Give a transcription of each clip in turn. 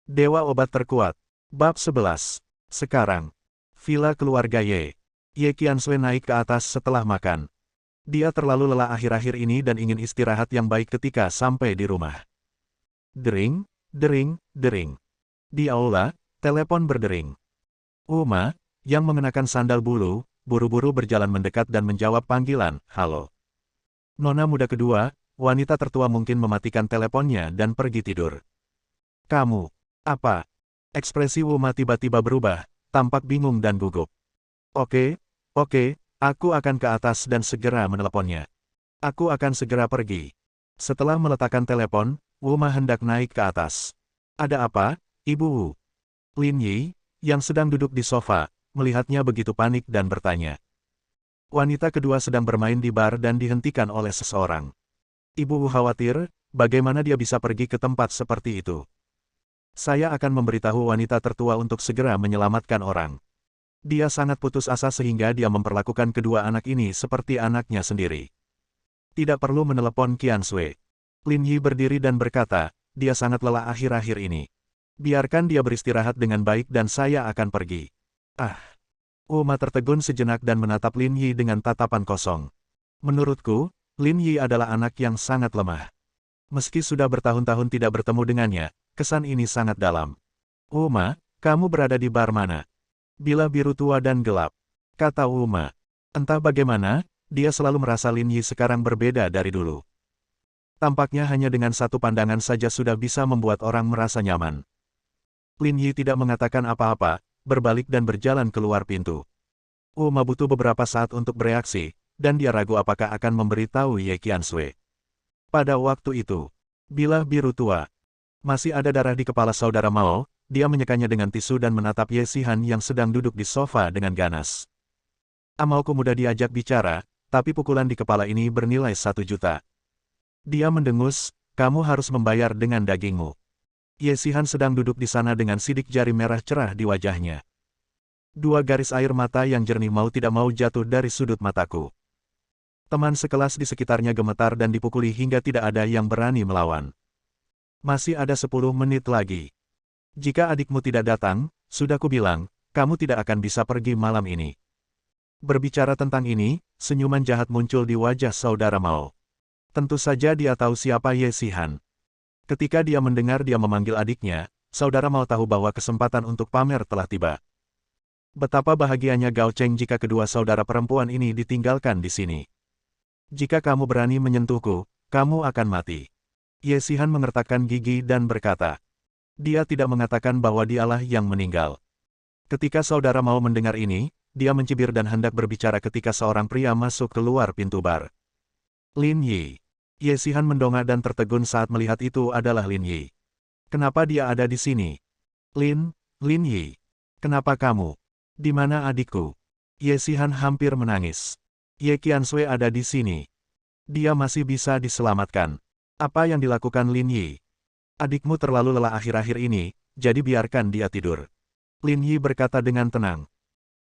Dewa Obat Terkuat. Bab 11. Sekarang. Villa keluarga Ye. Ye Qianxue naik ke atas setelah makan. Dia terlalu lelah akhir-akhir ini dan ingin istirahat yang baik ketika sampai di rumah. Dering, dering, dering. Di aula, telepon berdering. Uma, yang mengenakan sandal bulu, buru-buru berjalan mendekat dan menjawab panggilan, "Halo." Nona muda kedua, wanita tertua mungkin mematikan teleponnya dan pergi tidur. "Kamu, apa?" Ekspresi Uma tiba-tiba berubah, tampak bingung dan gugup. Oke, aku akan ke atas dan segera meneleponnya. Aku akan segera pergi." Setelah meletakkan telepon, Uma hendak naik ke atas. "Ada apa, Ibu Wu?" Lin Yi, yang sedang duduk di sofa, melihatnya begitu panik dan bertanya. Wanita kedua sedang bermain di bar dan dihentikan oleh seseorang. Ibu Wu khawatir, bagaimana dia bisa pergi ke tempat seperti itu. "Saya akan memberitahu wanita tertua untuk segera menyelamatkan orang." Dia sangat putus asa sehingga dia memperlakukan kedua anak ini seperti anaknya sendiri. Tidak perlu menelepon Qianxue. Lin Yi berdiri dan berkata, dia sangat lelah akhir-akhir ini. Biarkan dia beristirahat dengan baik dan saya akan pergi. Ah. Uma tertegun sejenak dan menatap Lin Yi dengan tatapan kosong. Menurutku, Lin Yi adalah anak yang sangat lemah. Meski sudah bertahun-tahun tidak bertemu dengannya, kesan ini sangat dalam. "Uma, kamu berada di bar mana?" "Bila biru tua dan gelap," kata Uma. Entah bagaimana, dia selalu merasa Lin Yi sekarang berbeda dari dulu. Tampaknya hanya dengan satu pandangan saja sudah bisa membuat orang merasa nyaman. Lin Yi tidak mengatakan apa-apa, berbalik dan berjalan keluar pintu. Uma butuh beberapa saat untuk bereaksi, dan dia ragu apakah akan memberitahu Ye Qianxue. Pada waktu itu, bilah biru tua. Masih ada darah di kepala saudara Mao, dia menyekanya dengan tisu dan menatap Ye Xihan yang sedang duduk di sofa dengan ganas. Amalku mudah diajak bicara, tapi pukulan di kepala ini bernilai 1 juta. Dia mendengus, "Kamu harus membayar dengan dagingmu." Ye Xihan sedang duduk di sana dengan sidik jari merah cerah di wajahnya. Dua garis air mata yang jernih mau tidak mau jatuh dari sudut mataku. Teman sekelas di sekitarnya gemetar dan dipukuli hingga tidak ada yang berani melawan. "Masih ada 10 menit lagi. Jika adikmu tidak datang, sudah kubilang, kamu tidak akan bisa pergi malam ini." Berbicara tentang ini, senyuman jahat muncul di wajah saudara Mao. Tentu saja dia tahu siapa Ye Xihan. Ketika dia mendengar dia memanggil adiknya, saudara Mao tahu bahwa kesempatan untuk pamer telah tiba. Betapa bahagianya Gao Cheng jika kedua saudara perempuan ini ditinggalkan di sini. "Jika kamu berani menyentuhku, kamu akan mati." Ye Xihan mengertakkan gigi dan berkata. Dia tidak mengatakan bahwa dialah yang meninggal. Ketika saudara Mao mendengar ini, dia mencibir dan hendak berbicara ketika seorang pria masuk keluar pintu bar. "Lin Yi." Ye Xihan mendongak dan tertegun saat melihat itu adalah Lin Yi. "Kenapa dia ada di sini?" Lin Yi. "Kenapa kamu? Di mana adikku?" Ye Xihan hampir menangis. "Ye Qianxue ada di sini. Dia masih bisa diselamatkan." "Apa yang dilakukan Lin Yi?" "Adikmu terlalu lelah akhir-akhir ini, jadi biarkan dia tidur." Lin Yi berkata dengan tenang.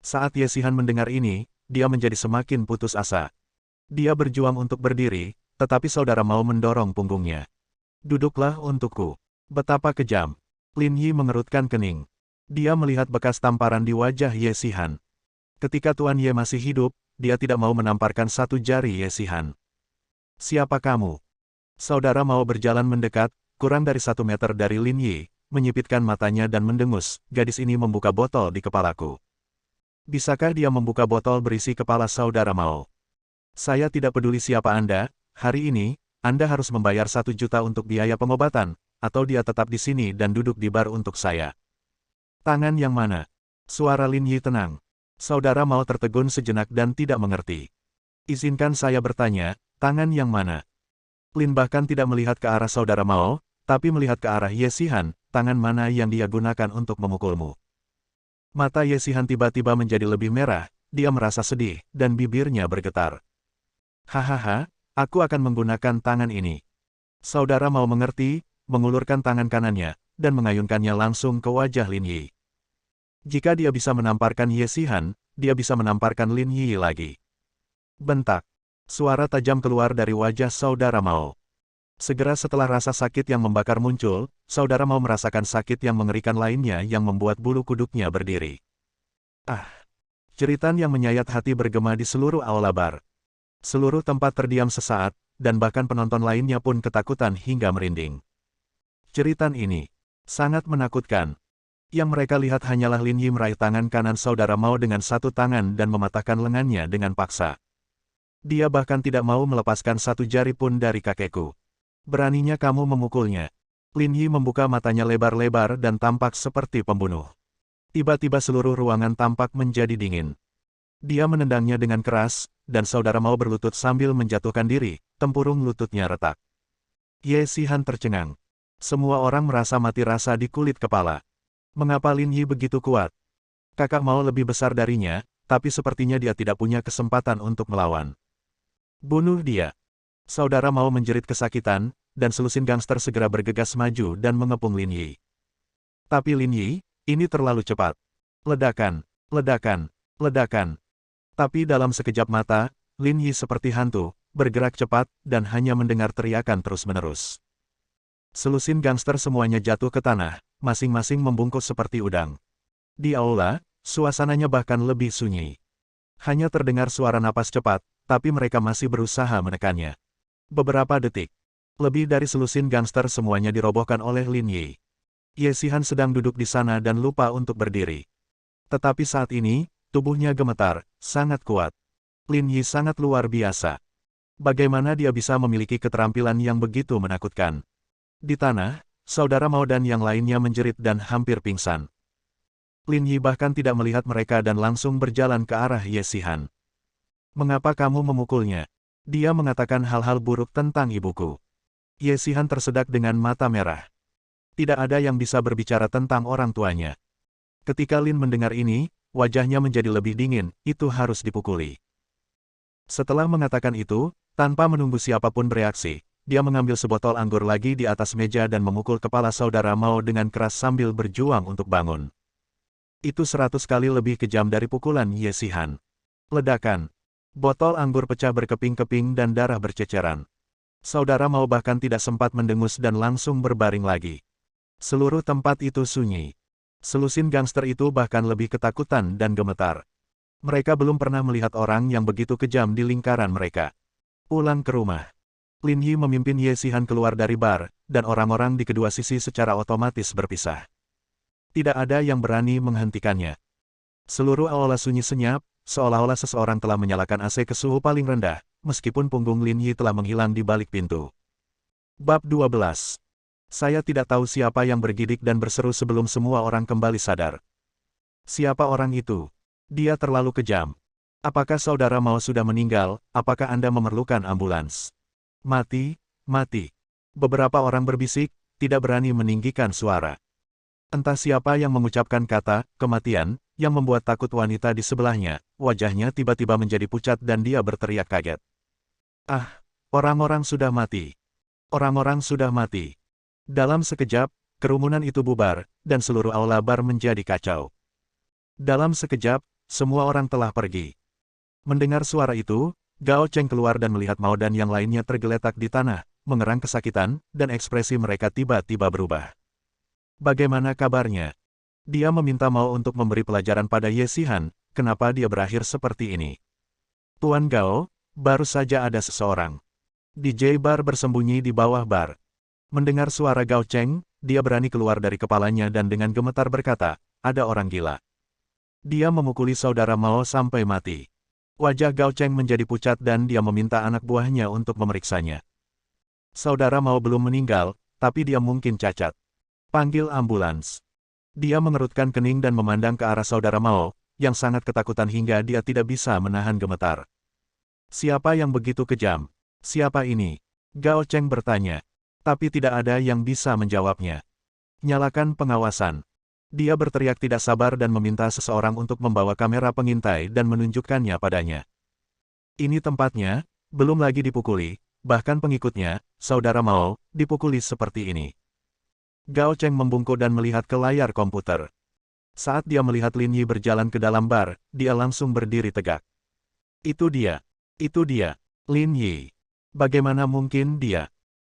Saat Ye Xihan mendengar ini, dia menjadi semakin putus asa. Dia berjuang untuk berdiri, tetapi saudara Mao mendorong punggungnya. "Duduklah untukku." Betapa kejam. Lin Yi mengerutkan kening. Dia melihat bekas tamparan di wajah Ye Xihan. Ketika Tuan Ye masih hidup, dia tidak mau menamparkan satu jari Ye Xihan. "Siapa kamu?" Saudara Mao berjalan mendekat, kurang dari 1 meter dari Lin Yi, menyipitkan matanya dan mendengus, "Gadis ini membuka botol di kepalaku." Bisakah dia membuka botol berisi kepala saudara Mao? "Saya tidak peduli siapa Anda, hari ini, Anda harus membayar 1 juta untuk biaya pengobatan, atau dia tetap di sini dan duduk di bar untuk saya." "Tangan yang mana?" Suara Lin Yi tenang. Saudara Mao tertegun sejenak dan tidak mengerti. "Izinkan saya bertanya, tangan yang mana?" Lin bahkan tidak melihat ke arah saudara Mao, tapi melihat ke arah Ye Xihan, "Tangan mana yang dia gunakan untuk memukulmu?" Mata Ye Xihan tiba-tiba menjadi lebih merah, dia merasa sedih, dan bibirnya bergetar. "Hahaha, aku akan menggunakan tangan ini." Saudara Mao mengerti, mengulurkan tangan kanannya, dan mengayunkannya langsung ke wajah Lin Yi. Jika dia bisa menamparkan Ye Xihan, dia bisa menamparkan Lin Yi lagi. Bentak. Suara tajam keluar dari wajah saudara Mao. Segera setelah rasa sakit yang membakar muncul, saudara Mao merasakan sakit yang mengerikan lainnya yang membuat bulu kuduknya berdiri. Ah! Jeritan yang menyayat hati bergema di seluruh aula bar. Seluruh tempat terdiam sesaat, dan bahkan penonton lainnya pun ketakutan hingga merinding. Jeritan ini sangat menakutkan. Yang mereka lihat hanyalah Lin Yi meraih tangan kanan saudara Mao dengan satu tangan dan mematahkan lengannya dengan paksa. Dia bahkan tidak mau melepaskan satu jari pun dari kakekku. Beraninya kamu memukulnya. Lin Yi membuka matanya lebar-lebar dan tampak seperti pembunuh. Tiba-tiba seluruh ruangan tampak menjadi dingin. Dia menendangnya dengan keras, dan saudara Mao berlutut sambil menjatuhkan diri, tempurung lututnya retak. Ye Xihan tercengang. Semua orang merasa mati rasa di kulit kepala. Mengapa Lin Yi begitu kuat? Kakak Mao lebih besar darinya, tapi sepertinya dia tidak punya kesempatan untuk melawan. Bunuh dia. Saudara Mao menjerit kesakitan, dan selusin gangster segera bergegas maju dan mengepung Lin Yi. Tapi Lin Yi, ini terlalu cepat. Ledakan, ledakan, ledakan. Tapi dalam sekejap mata, Lin Yi seperti hantu, bergerak cepat, dan hanya mendengar teriakan terus-menerus. Selusin gangster semuanya jatuh ke tanah, masing-masing membungkuk seperti udang. Di aula, suasananya bahkan lebih sunyi. Hanya terdengar suara napas cepat, tapi mereka masih berusaha menekannya. Beberapa detik. Lebih dari selusin gangster semuanya dirobohkan oleh Lin Yi. Ye Xihan sedang duduk di sana dan lupa untuk berdiri. Tetapi saat ini, tubuhnya gemetar, sangat kuat. Lin Yi sangat luar biasa. Bagaimana dia bisa memiliki keterampilan yang begitu menakutkan? Di tanah, saudara Mao dan yang lainnya menjerit dan hampir pingsan. Lin Yi bahkan tidak melihat mereka dan langsung berjalan ke arah Ye Xihan. Mengapa kamu memukulnya? Dia mengatakan hal-hal buruk tentang ibuku. Ye Xihan tersedak dengan mata merah. Tidak ada yang bisa berbicara tentang orang tuanya. Ketika Lin mendengar ini, wajahnya menjadi lebih dingin, itu harus dipukuli. Setelah mengatakan itu, tanpa menunggu siapapun bereaksi, dia mengambil sebotol anggur lagi di atas meja dan memukul kepala saudara Mao dengan keras sambil berjuang untuk bangun. Itu 100 kali lebih kejam dari pukulan Ye Xihan. Ledakan. Botol anggur pecah berkeping-keping dan darah berceceran. Saudara Mao bahkan tidak sempat mendengus dan langsung berbaring lagi. Seluruh tempat itu sunyi. Selusin gangster itu bahkan lebih ketakutan dan gemetar. Mereka belum pernah melihat orang yang begitu kejam di lingkaran mereka. Pulang ke rumah. Lin Yi memimpin Ye Xihan keluar dari bar, dan orang-orang di kedua sisi secara otomatis berpisah. Tidak ada yang berani menghentikannya. Seluruh aula sunyi senyap, seolah-olah seseorang telah menyalakan AC ke suhu paling rendah, meskipun punggung Lin Yi telah menghilang di balik pintu. Bab 12. Saya tidak tahu siapa yang bergidik dan berseru sebelum semua orang kembali sadar. Siapa orang itu? Dia terlalu kejam. Apakah saudara Mao sudah meninggal? Apakah Anda memerlukan ambulans? Mati, mati. Beberapa orang berbisik, tidak berani meninggikan suara. Entah siapa yang mengucapkan kata kematian, yang membuat takut wanita di sebelahnya. Wajahnya tiba-tiba menjadi pucat dan dia berteriak kaget. Ah, orang-orang sudah mati. Orang-orang sudah mati. Dalam sekejap, kerumunan itu bubar, dan seluruh aula bar menjadi kacau. Dalam sekejap, semua orang telah pergi. Mendengar suara itu, Gao Cheng keluar dan melihat Mao dan yang lainnya tergeletak di tanah, mengerang kesakitan, dan ekspresi mereka tiba-tiba berubah. Bagaimana kabarnya? Dia meminta Mao untuk memberi pelajaran pada Ye Xihan, kenapa dia berakhir seperti ini. Tuan Gao, baru saja ada seseorang. DJ bar bersembunyi di bawah bar. Mendengar suara Gao Cheng, dia berani keluar dari kepalanya dan dengan gemetar berkata, ada orang gila. Dia memukuli saudara Mao sampai mati. Wajah Gao Cheng menjadi pucat dan dia meminta anak buahnya untuk memeriksanya. Saudara Mao belum meninggal, tapi dia mungkin cacat. Panggil ambulans. Dia mengerutkan kening dan memandang ke arah saudara Mao, yang sangat ketakutan hingga dia tidak bisa menahan gemetar. Siapa yang begitu kejam? Siapa ini? Gao Cheng bertanya. Tapi tidak ada yang bisa menjawabnya. Nyalakan pengawasan. Dia berteriak tidak sabar dan meminta seseorang untuk membawa kamera pengintai dan menunjukkannya padanya. Ini tempatnya, belum lagi dipukuli, bahkan pengikutnya, saudara Mao, dipukuli seperti ini. Gao Cheng membungkuk dan melihat ke layar komputer. Saat dia melihat Lin Yi berjalan ke dalam bar, dia langsung berdiri tegak. Itu dia, Lin Yi. Bagaimana mungkin dia?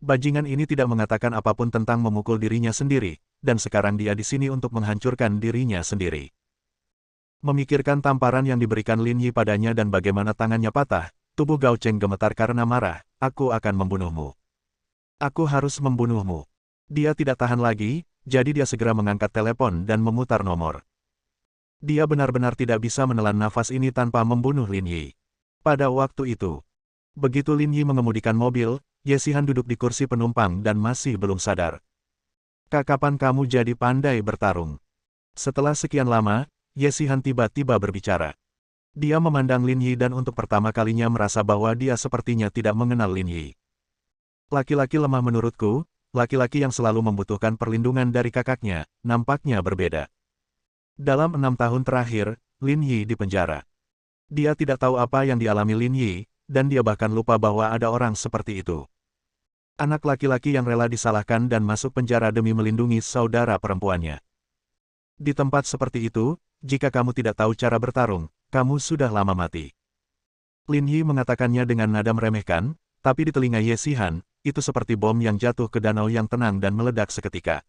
Bajingan ini tidak mengatakan apapun tentang memukul dirinya sendiri, dan sekarang dia di sini untuk menghancurkan dirinya sendiri. Memikirkan tamparan yang diberikan Lin Yi padanya dan bagaimana tangannya patah, tubuh Gao Cheng gemetar karena marah. Aku akan membunuhmu. Aku harus membunuhmu. Dia tidak tahan lagi, jadi dia segera mengangkat telepon dan memutar nomor. Dia benar-benar tidak bisa menelan nafas ini tanpa membunuh Lin Yi. Pada waktu itu, begitu Lin Yi mengemudikan mobil, Ye Xihan duduk di kursi penumpang dan masih belum sadar. Kapan kamu jadi pandai bertarung? Setelah sekian lama, Ye Xihan tiba-tiba berbicara. Dia memandang Lin Yi dan untuk pertama kalinya merasa bahwa dia sepertinya tidak mengenal Lin Yi. Laki-laki lemah menurutku, laki-laki yang selalu membutuhkan perlindungan dari kakaknya, nampaknya berbeda. Dalam 6 tahun terakhir, Lin Yi dipenjara. Dia tidak tahu apa yang dialami Lin Yi, dan dia bahkan lupa bahwa ada orang seperti itu. Anak laki-laki yang rela disalahkan dan masuk penjara demi melindungi saudara perempuannya. Di tempat seperti itu, jika kamu tidak tahu cara bertarung, kamu sudah lama mati. Lin Yi mengatakannya dengan nada meremehkan, tapi di telinga Ye Xihan, itu seperti bom yang jatuh ke danau yang tenang dan meledak seketika.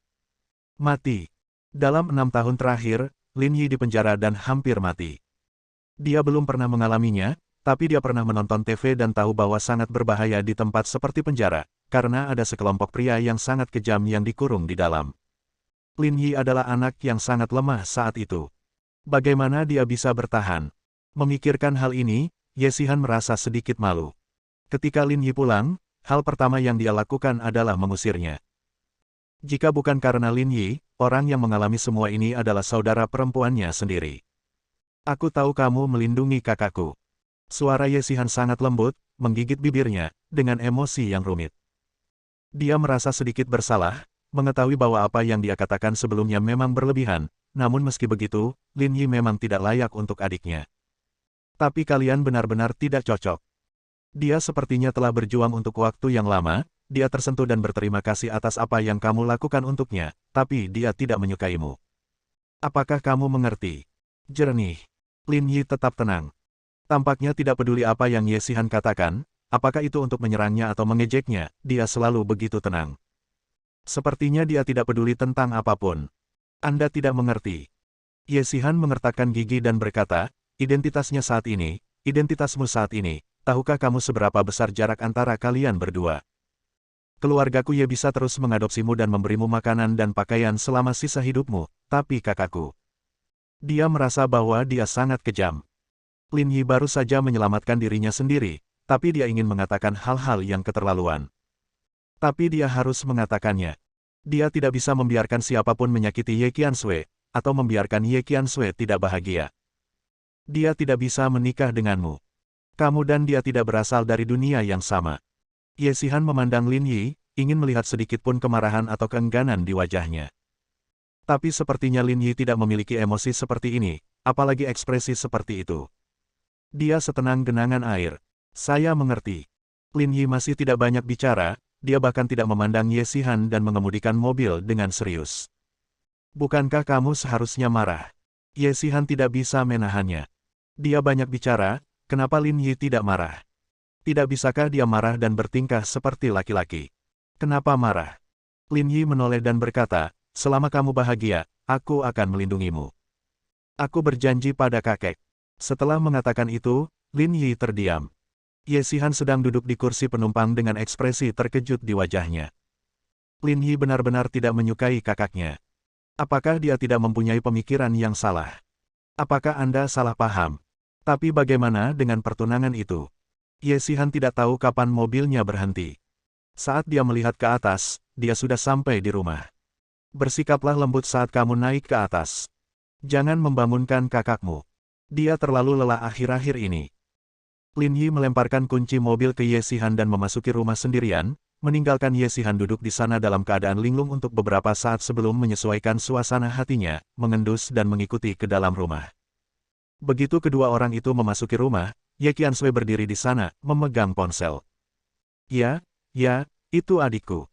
Mati. Dalam 6 tahun terakhir, Lin Yi dipenjara dan hampir mati. Dia belum pernah mengalaminya, tapi dia pernah menonton TV dan tahu bahwa sangat berbahaya di tempat seperti penjara, karena ada sekelompok pria yang sangat kejam yang dikurung di dalam. Lin Yi adalah anak yang sangat lemah saat itu. Bagaimana dia bisa bertahan? Memikirkan hal ini, Ye Xihan merasa sedikit malu. Ketika Lin Yi pulang, hal pertama yang dia lakukan adalah mengusirnya. Jika bukan karena Lin Yi, orang yang mengalami semua ini adalah saudara perempuannya sendiri. Aku tahu kamu melindungi kakakku. Suara Ye Xihan sangat lembut, menggigit bibirnya, dengan emosi yang rumit. Dia merasa sedikit bersalah, mengetahui bahwa apa yang dia katakan sebelumnya memang berlebihan, namun meski begitu, Lin Yi memang tidak layak untuk adiknya. Tapi kalian benar-benar tidak cocok. Dia sepertinya telah berjuang untuk waktu yang lama, dia tersentuh dan berterima kasih atas apa yang kamu lakukan untuknya, tapi dia tidak menyukaimu. Apakah kamu mengerti? Jernih. Lin Yi tetap tenang. Tampaknya tidak peduli apa yang Ye Xihan katakan, apakah itu untuk menyerangnya atau mengejeknya, dia selalu begitu tenang. Sepertinya dia tidak peduli tentang apapun. Anda tidak mengerti. Ye Xihan mengertakkan gigi dan berkata, identitasmu saat ini, tahukah kamu seberapa besar jarak antara kalian berdua? Keluargaku Ye bisa terus mengadopsimu dan memberimu makanan dan pakaian selama sisa hidupmu, tapi kakakku. Dia merasa bahwa dia sangat kejam. Lin Yi baru saja menyelamatkan dirinya sendiri, tapi dia ingin mengatakan hal-hal yang keterlaluan. Tapi dia harus mengatakannya. Dia tidak bisa membiarkan siapapun menyakiti Ye Qiansui, atau membiarkan Ye Qiansui tidak bahagia. Dia tidak bisa menikah denganmu. Kamu dan dia tidak berasal dari dunia yang sama. Ye Xihan memandang Lin Yi, ingin melihat sedikit pun kemarahan atau keengganan di wajahnya. Tapi sepertinya Lin Yi tidak memiliki emosi seperti ini, apalagi ekspresi seperti itu. Dia setenang genangan air. Saya mengerti. Lin Yi masih tidak banyak bicara, dia bahkan tidak memandang Ye Xihan dan mengemudikan mobil dengan serius. Bukankah kamu seharusnya marah? Ye Xihan tidak bisa menahannya. Dia banyak bicara, kenapa Lin Yi tidak marah? Tidak bisakah dia marah dan bertingkah seperti laki-laki? Kenapa marah? Lin Yi menoleh dan berkata, selama kamu bahagia, aku akan melindungimu. Aku berjanji pada kakek. Setelah mengatakan itu, Lin Yi terdiam. Ye Xihan sedang duduk di kursi penumpang dengan ekspresi terkejut di wajahnya. Lin Yi benar-benar tidak menyukai kakaknya. Apakah dia tidak mempunyai pemikiran yang salah? Apakah Anda salah paham? Tapi bagaimana dengan pertunangan itu? Ye Xihan tidak tahu kapan mobilnya berhenti. Saat dia melihat ke atas, dia sudah sampai di rumah. Bersikaplah lembut saat kamu naik ke atas. Jangan membangunkan kakakmu. Dia terlalu lelah akhir-akhir ini. Lin Yi melemparkan kunci mobil ke Ye Xihan dan memasuki rumah sendirian, meninggalkan Ye Xihan duduk di sana dalam keadaan linglung untuk beberapa saat sebelum menyesuaikan suasana hatinya, mengendus dan mengikuti ke dalam rumah. Begitu kedua orang itu memasuki rumah, Ye Qiansui berdiri di sana, memegang ponsel. Ya, itu adikku.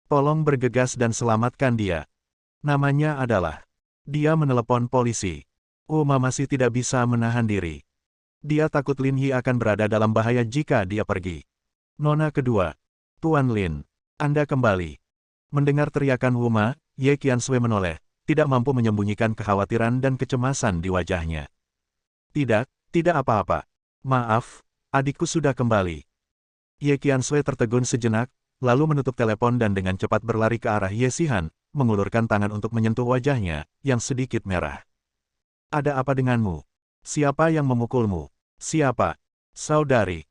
Tolong bergegas dan selamatkan dia. Namanya adalah. Dia menelepon polisi. Uma masih tidak bisa menahan diri. Dia takut Lin Yi akan berada dalam bahaya jika dia pergi. Nona kedua. Tuan Lin. Anda kembali. Mendengar teriakan Wuma, Ye Qiansui menoleh, tidak mampu menyembunyikan kekhawatiran dan kecemasan di wajahnya. Tidak, tidak apa-apa. Maaf, adikku sudah kembali. Ye Qiansui tertegun sejenak, lalu menutup telepon dan dengan cepat berlari ke arah Ye Xihan, mengulurkan tangan untuk menyentuh wajahnya, yang sedikit merah. Ada apa denganmu? Siapa yang memukulmu? Siapa? Saudari.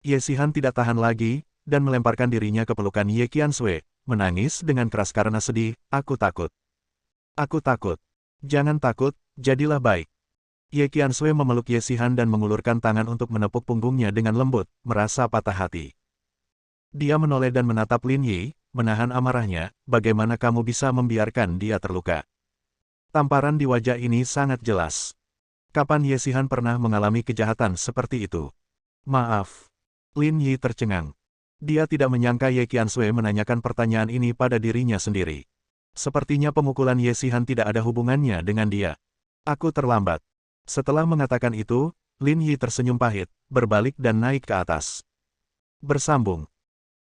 Ye Xihan tidak tahan lagi, dan melemparkan dirinya ke pelukan Ye Qiansui, menangis dengan keras karena sedih, aku takut. Aku takut. Jangan takut, jadilah baik. Ye Qiansui memeluk Ye Xihan dan mengulurkan tangan untuk menepuk punggungnya dengan lembut, merasa patah hati. Dia menoleh dan menatap Lin Yi, menahan amarahnya, bagaimana kamu bisa membiarkan dia terluka? Tamparan di wajah ini sangat jelas. Kapan Ye Xihan pernah mengalami kejahatan seperti itu? Maaf. Lin Yi tercengang. Dia tidak menyangka Ye Qiansui menanyakan pertanyaan ini pada dirinya sendiri. Sepertinya pemukulan Ye Xihan tidak ada hubungannya dengan dia. Aku terlambat. Setelah mengatakan itu, Lin Yi tersenyum pahit, berbalik dan naik ke atas. Bersambung.